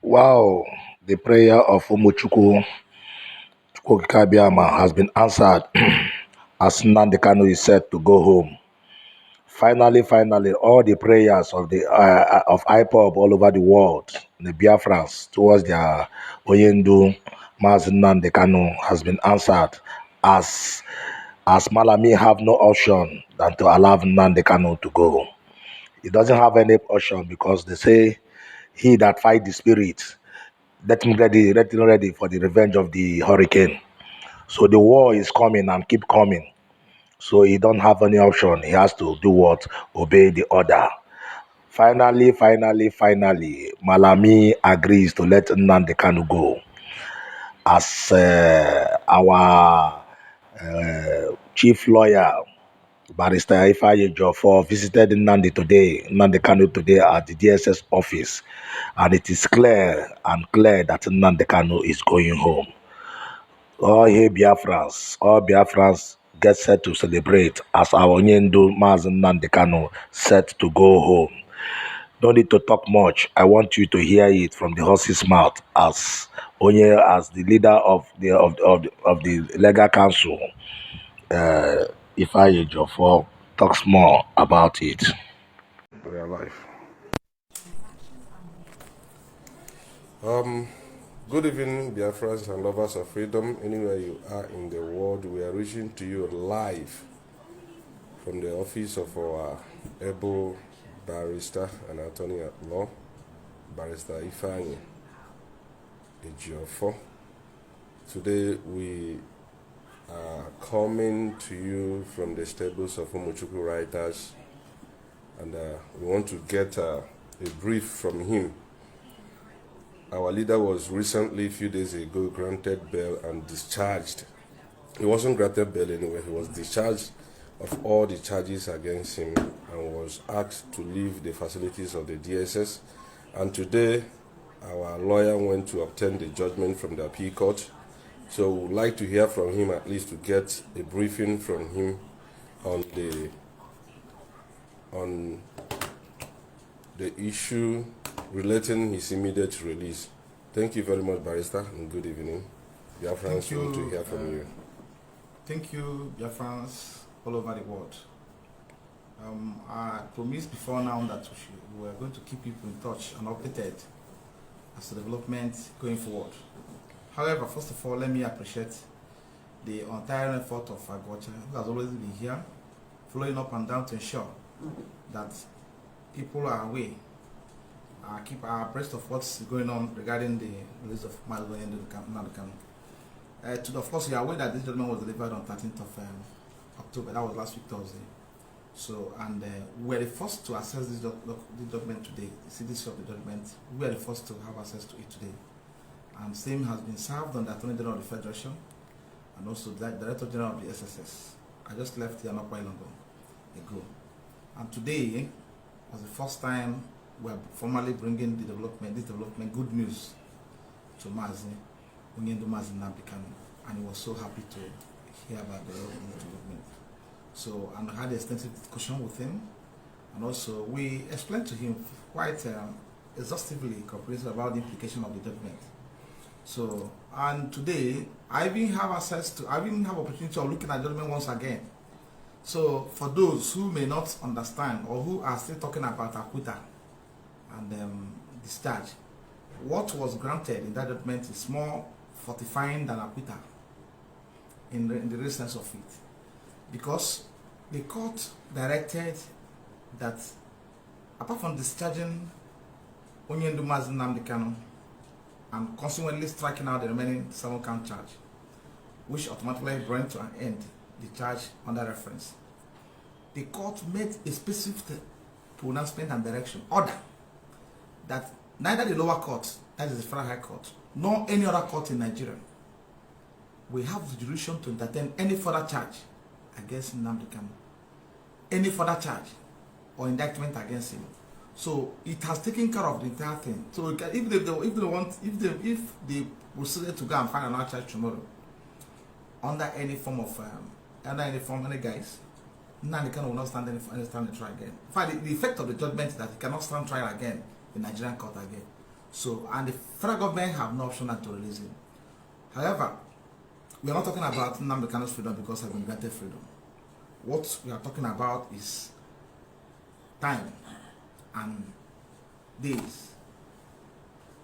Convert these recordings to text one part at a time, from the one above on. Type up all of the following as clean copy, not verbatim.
Wow, the prayer of Umuchuku Chukwukabiyama has been answered as Nnamdi Kanu is set to go home. Finally, all the prayers of the of IPOB all over the world, the Biafrans towards their Oyendu Mazi Nnamdi Kanu has been answered as Mallami have no option than to allow Nnamdi Kanu to go. He doesn't have any option because they say he that fight the spirit, let him ready for the revenge of the hurricane. So the war is coming and keep coming. So he don't have any option. He has to do what? Obey the order. Finally, Malami agrees to let Nnamdi Kanu go as our chief lawyer, Barrister Ifeanyi Jofor, visited Nnamdi Kanu today at the DSS office, and it is clear that Nnamdi Kanu is going home. All Biafrans get set to celebrate as our Onyendu Mazi Nnamdi Kanu set to go home. Don't need to talk much. I want you to hear it from the horse's mouth as the leader of the legal council. Ifeanyi Jofor talks more about it. Real life. Good evening, dear friends and lovers of freedom, anywhere you are in the world. We are reaching to you live from the office of our able barrister and attorney at law, Barrister Ifeanyi Ejiofor. Today we are coming to you from the stables of Umuchuku writers, and we want to get a brief from him. Our leader was recently, a few days ago, granted bail and discharged. He wasn't granted bail anyway. He was discharged of all the charges against him and was asked to leave the facilities of the DSS. And today, our lawyer went to obtain the judgment from the appeal court. So we would like to hear from him, at least to get a briefing from him on the issue relating his immediate release. Thank you very much, Barrister, and good evening. Biafrans want to hear from you. Thank you, Biafrans all over the world. I promised before now that we were going to keep people in touch and updated as to development going forward. However, first of all, let me appreciate the entire effort of Agwacha, who has always been here, following up and down to ensure that people are aware, keep abreast of what's going on regarding the release of Mallami and Nnamdi Kanu. Of course, you are aware that this judgment was delivered on 13th of October. That was last week Thursday. So, and we were the first to access this document today. The CDC of the judgment. We were the first to have access to it today. And same has been served on the Attorney General of the Federation and also the Director General of the SSS. I just left here not quite long ago. And today was the first time we are formally bringing this development, good news to Mazi, Onyendu Mazi Nnamdi Kanu, and he was so happy to hear about the development. So, and I had an extensive discussion with him, and also we explained to him quite exhaustively, comprehensively about the implication of the judgment. So, and today I even have opportunity of looking at judgment once again. So, for those who may not understand or who are still talking about acquittal and discharge, what was granted in that judgment is more fortifying than acquittal in the real sense of it, because the court directed that apart from discharging Onyendu Mazi Nnamdi Kanu and consequently striking out the remaining 7-count charge, which automatically brought to an end the charge under reference, the court made a specific pronouncement and direction order that neither the lower court, that is the Federal High Court, nor any other court in Nigeria will have the jurisdiction to entertain any further charge against Nnamdi Kanu, any further charge or indictment against him. So it has taken care of the entire thing. So if they proceeded to go and find another charge tomorrow under any form of any guise, Nnamdi Kanu will not stand any trial again. In fact, the effect of the judgment is that he cannot stand trial again in Nigerian court again. So, and the federal government have no option than to release him. However, we are not talking about Nnamdi Kanu's freedom because I've been granted freedom. What we are talking about is time and days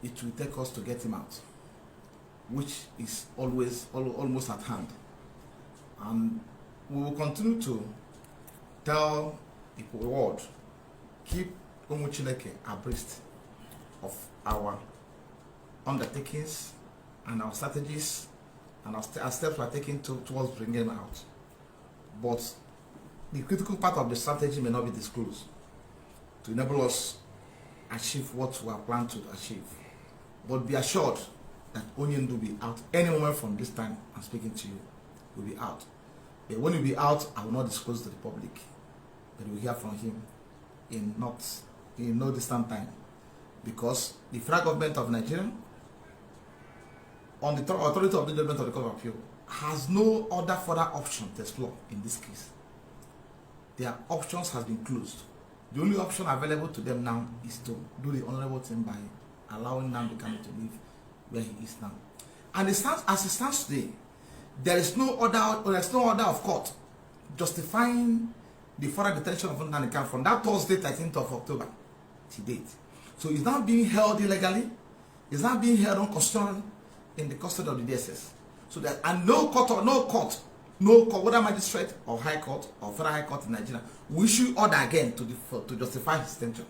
it will take us to get him out, which is almost at hand. And we will continue to tell the world, keep Umu Chineke abreast of our undertakings and our strategies and our steps we are taking towards bringing him out. But the critical part of the strategy may not be disclosed to enable us achieve what we are planning to achieve. But be assured that Onion will be out any moment from this time I'm speaking to you. Will be out. But when he will be out, I will not disclose to the public. But we will hear from him in no distant time. Because the federal government of Nigeria, on the authority of the judgment of the Court of Appeal, has no other further option to explore in this case. Their options has been closed. The only option available to them now is to do the honorable thing by allowing Nnamdi Kanu to live where he is now. And as it stands today, there is no order of court justifying the further detention of Nnamdi Kanu from that Thursday, 13th of October to date. So it's not being held illegally, it's not being held unconstitutionally in the custody of the DSS. So that, and no court, whether magistrate or high court or federal high court in Nigeria, will issue order again to justify his detention.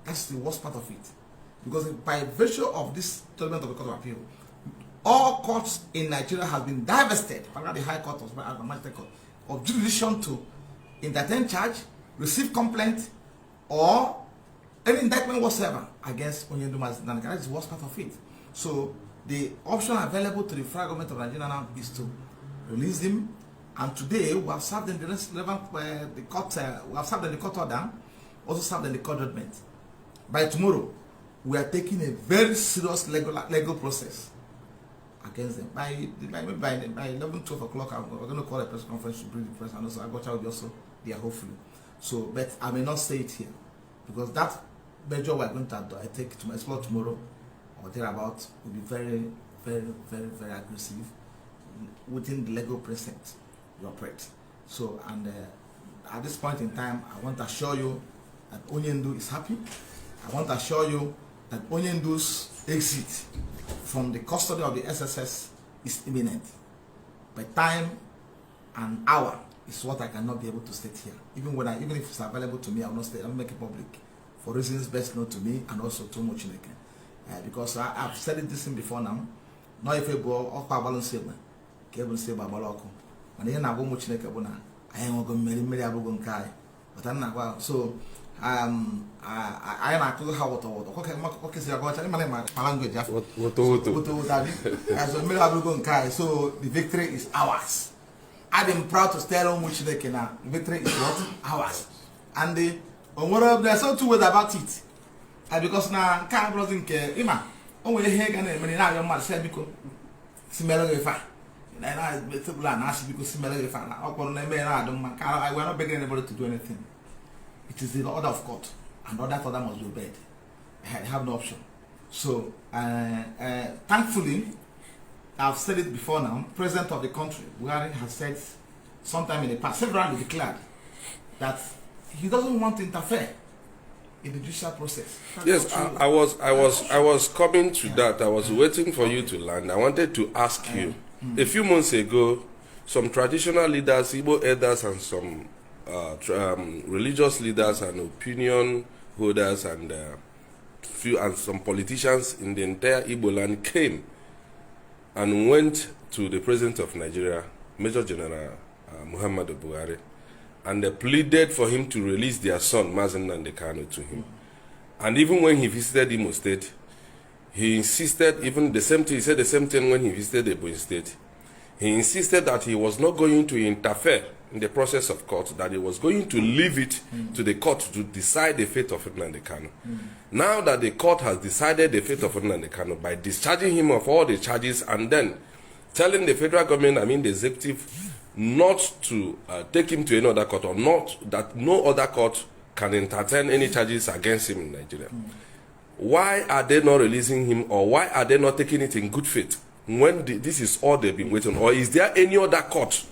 That's the worst part of it. Because by virtue of this judgment of the Court of Appeal, all courts in Nigeria have been divested, particularly the high court or magistrate court, of jurisdiction to entertain charge, receive complaint, or any indictment whatsoever against Nnamdi Kanu. That's the worst part of it. So the option available to the federal government of Nigeria now is to release him. And today we have served in the relevant the court. We have served in the court order, also served in the court judgment. By tomorrow, we are taking a very serious legal process against them. By 11, 12 o'clock, we're going to call a press conference to bring the press, and also Agocha will be also there, hopefully. So, but I may not say it here because that measure we're going to take to explore tomorrow or thereabout will be very, very, very, very aggressive within the legal precinct we operate. So, and at this point in time, I want to assure you that Onyendu is happy. I want to assure you that Onyendu's exit from the custody of the SSS is imminent. By time and hour is what I cannot be able to state here. Even if it's available to me, I will not state. I will make it public for reasons best known to me and also to Mochineke. Because I've said this before now. Not if you go off a balance statement, cable say by Baloko. And then I go Mochineke Bona. I am going to marry Abugon Kai. But I'm not so. I am not told how to okay, so I got my language. What? So the victory is ours. I am proud to tell which they can. The victory is what? Ours. And the there's so two words about it. Because now can't brother care. Ima, only here and many now your mother said because similar with fire. And I better plan ask because similar with fire. I we're not begging anybody to do anything. It is the order of court, and that order must be obeyed. I have no option. So, thankfully, I've said it before now, President of the country, Buhari, has said sometime in the past, severally declared that he doesn't want to interfere in the judicial process. Yes, I was coming to that. I was waiting for you to land. I wanted to ask you. A few months ago, some traditional leaders, Igbo elders, and some religious leaders and opinion holders and some politicians in the entire Igbo land came and went to the President of Nigeria, Major General Muhammadu Buhari, and they pleaded for him to release their son, Mazi Kanu, to him. And even when he visited Imo State, he insisted, even the same thing, he said the same thing when he visited Ebonyi State. He insisted that he was not going to interfere in the process of court, that he was going to leave it to the court to decide the fate of Nnamdi Kanu. Now that the court has decided the fate of Nnamdi Kanu by discharging him of all the charges and then telling the federal government, the executive, not to take him to any other court, or not that no other court can entertain any charges against him in Nigeria. Why are they not releasing him, or why are they not taking it in good faith when this is all they've been waiting? Or is there any other court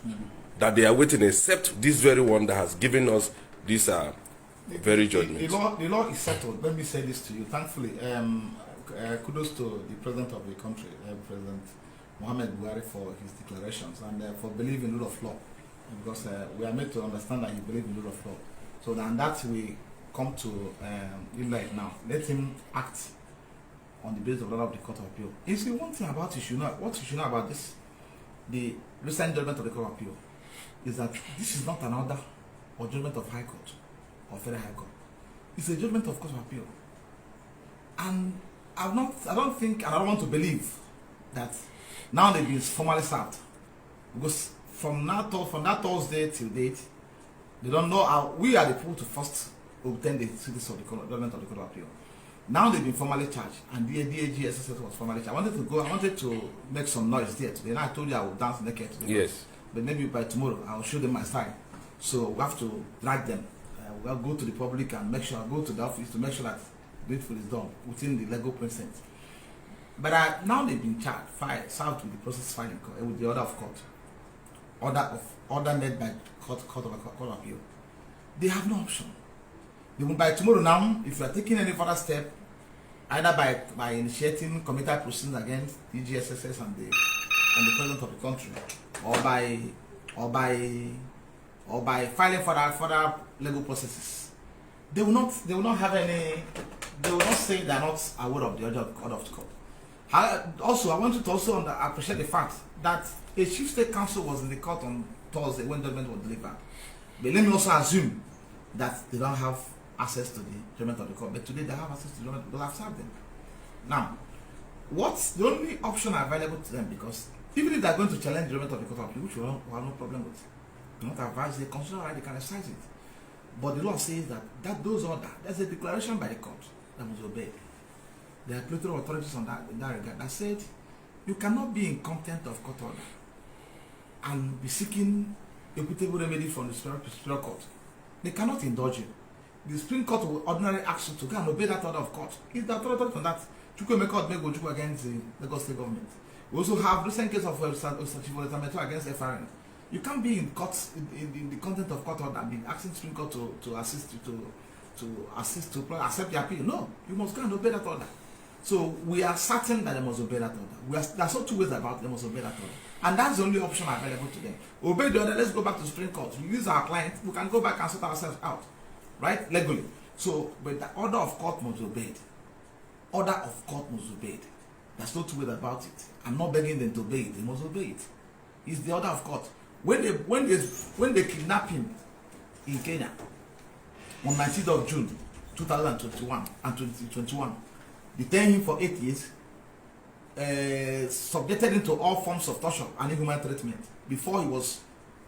that they are waiting except this very one that has given us this very judgment? The law is settled. Let me say this to you. Thankfully, kudos to the president of the country, President Muhammad Buhari, for his declarations and for believing in rule of law, because we are made to understand that he believes in rule of law. So and that we come to right now. Let him act on the basis of the law of the Court of Appeal. You see, one thing about what you should know about this, the recent judgment of the Court of Appeal, is that this is not an order or judgment of High Court or Federal High Court. It's a judgment of Court of Appeal. And I don't think, and I don't want to believe that now they've been formally served, because from that Thursday till date, they don't know how we are the people to first obtain the citizens of the judgment of the Court of Appeal. Now they've been formally charged, and the DAG SSS was formally charged. I wanted to make some noise there today. Now I told you I would dance naked today. Yes. But maybe by tomorrow I'll show them my style. So we have to drag them. We'll go to the public and make sure, go to the office to make sure that grateful is done within the legal precinct. But now they've been charged, served with the process filing, with the order of court, order made by court of appeal. They have no option. They will, by tomorrow now, if you are taking any further step, either by initiating committal proceedings against the GSSS and the president of the country, or by filing further legal processes, they will not say they are not aware of the order of the court. Also, I want you to also appreciate the fact that a chief state counsel was in the court on Thursday when judgment was delivered. But let me also assume that they don't have access to the judgment of the court. But today they have access to the judgment because I've served them. Now, what's the only option available to them? Because even if they're going to challenge the judgment of the court of appeal, which we have no problem with, do not advise the constitutional right, they can exercise it. But the law says that those orders, there's a declaration by the court that must obey. There are plenary authorities in that regard that said you cannot be in contempt of court order and be seeking equitable remedy from the superior court. They cannot indulge you. The Supreme Court will ordinarily ask you to go and obey that order of court. If the authority from that, Succumbed against the Lagos State government. We also have recent case of against FRN. You can't be in court in the content of court order and be asking Supreme Court to assist you to accept the appeal. No, you must go and obey that order. So we are certain that they must obey that order. There's no two ways about it, they must obey that order. And that's the only option available to them. Obey the order, let's go back to the Supreme Court. We use our client, we can go back and sort ourselves out. Right? Legally. So, but the order of court must be obeyed. Order of court must be obeyed. There's no two ways about it. I'm not begging them to obey it, they must obey it. It's the order of court. When they kidnap him in Kenya on 19th of June 2021 and 2021, detained him for 8 years, subjected him to all forms of torture and inhuman treatment before he was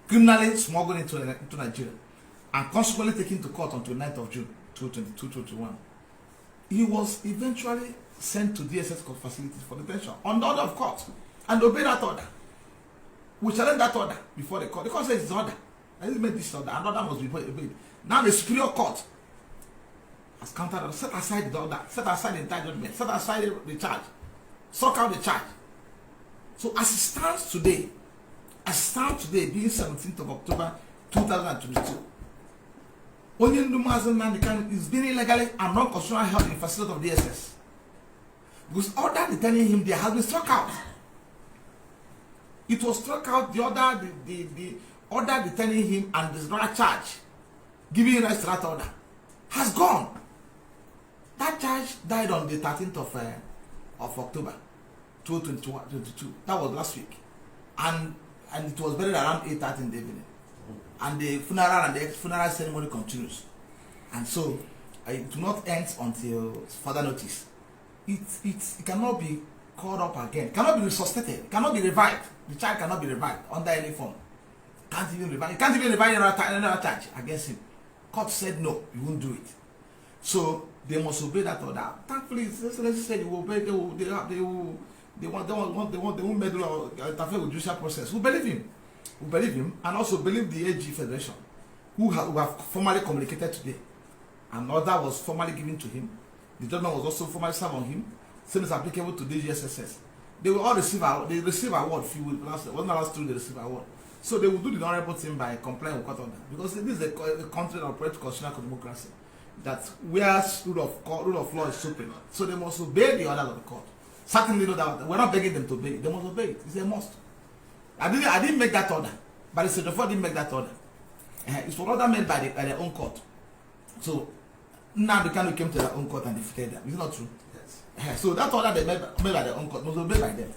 criminally smuggled into Nigeria and consequently taken to court on 29th of June 2021. He was eventually sent to DSS court facilities for detention on the order of court and obeyed that order. We challenge that order before the court. The court says it's order. I didn't make this order. Another must be obeyed. Now the superior court has countered, set aside the order, set aside the entire judgment, set aside the charge, struck out the charge. So as it stands today, being 17th of October 2022, only Nnamdi is being illegally and non-constitutionally held in the facility of DSS. Because order detaining him there has been struck out. It was struck out, the order detaining him and the right charge, giving rise to that order, has gone. That charge died on the 13th of October 2022. That was last week. And it was buried around 8:30 in the evening. And the funeral ceremony continues. And so it will not end until further notice. It cannot be called up again, cannot be resuscitated, cannot be revived. The child cannot be revived under any form. Can't even revive another charge against him. Court said no, you won't do it. So they must obey that order. Thankfully, let's say they will obey. They won't meddle or interfere with judicial process. We believe him, and also believe the AG Federation, who have formally communicated today. An order was formally given to him The judgment was also formally served on him. Same is applicable to the SSS. They will all receive award few weeks wasn't last through they receive award. So they will do the honorable thing by complying with court order, because this is a country that operates constitutional democracy, that where rule of law is supreme. So they must obey the orders of the court. Certainly know that we're not begging them to obey it. They must obey it. It's a must. I didn't make that order, but the state of didn't make that order. It's an order made by their own court. So now the Kanu came to their own court and defeated them. Is it not true? Yes. So that order they made by their own court must obey by them.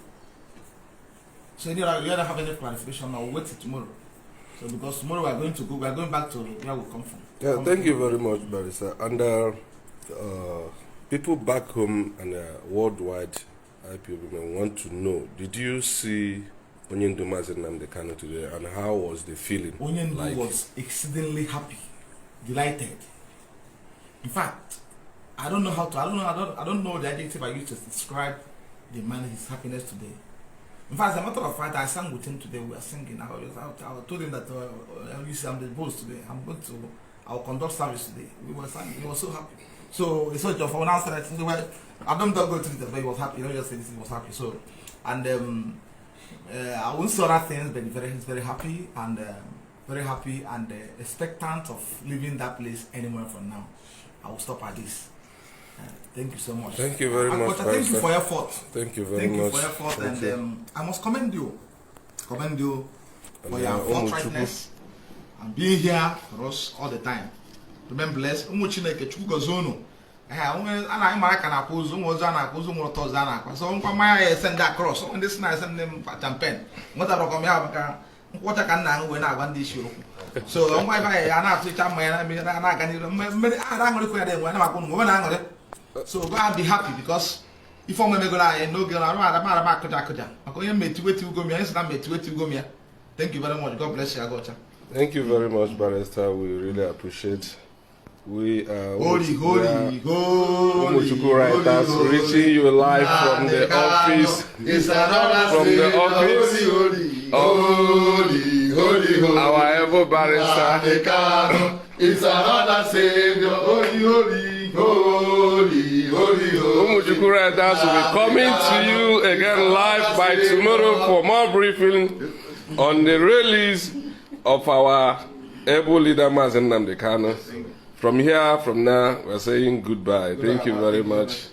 So you don't have any clarification. I'll wait till tomorrow. So because tomorrow we are going back to where we come from. Yeah, thank you very much, Barrister. And people back home and worldwide, IPOB want to know: did you see Mazi Nnamdi Kanu today, and how was the feeling? Onyendu was exceedingly happy, delighted. In fact, I don't know the adjective I used to describe the man, his happiness today. In fact, as a matter of fact, I sang with him today. We were singing. I told him that I'm the boss today. I will conduct service today. We were singing. He was so happy. So it's so joyful. For now, I don't go to it, but he was happy. You know, just say he was happy. So, and I won't say other things, but he's very happy and expectant of leaving that place anywhere from now. I will stop at this. Thank you so much. Thank you very much. Thank you for your effort. Thank you very much. Thank you for your effort, and I must commend you for your forthrightness and being here for us all the time. Remember, blessed. Send that cross. On this night, send them champagne. What I what I can now when I want this show. So I'm going to so go and be happy, because if I'm going to no girl, thank you very much. God bless you. Thank you very much, Barrister. We really appreciate. We holy Succumbed writers reaching you live from the office. From the office. Holy, our ever Barrister. It's another Savior. Holy. Succumbed writers will be coming to you again live by tomorrow for more briefing on the release of our able leader Mazi Nnamdi Kanu. From here, from now, we're saying goodbye. Thank you very much.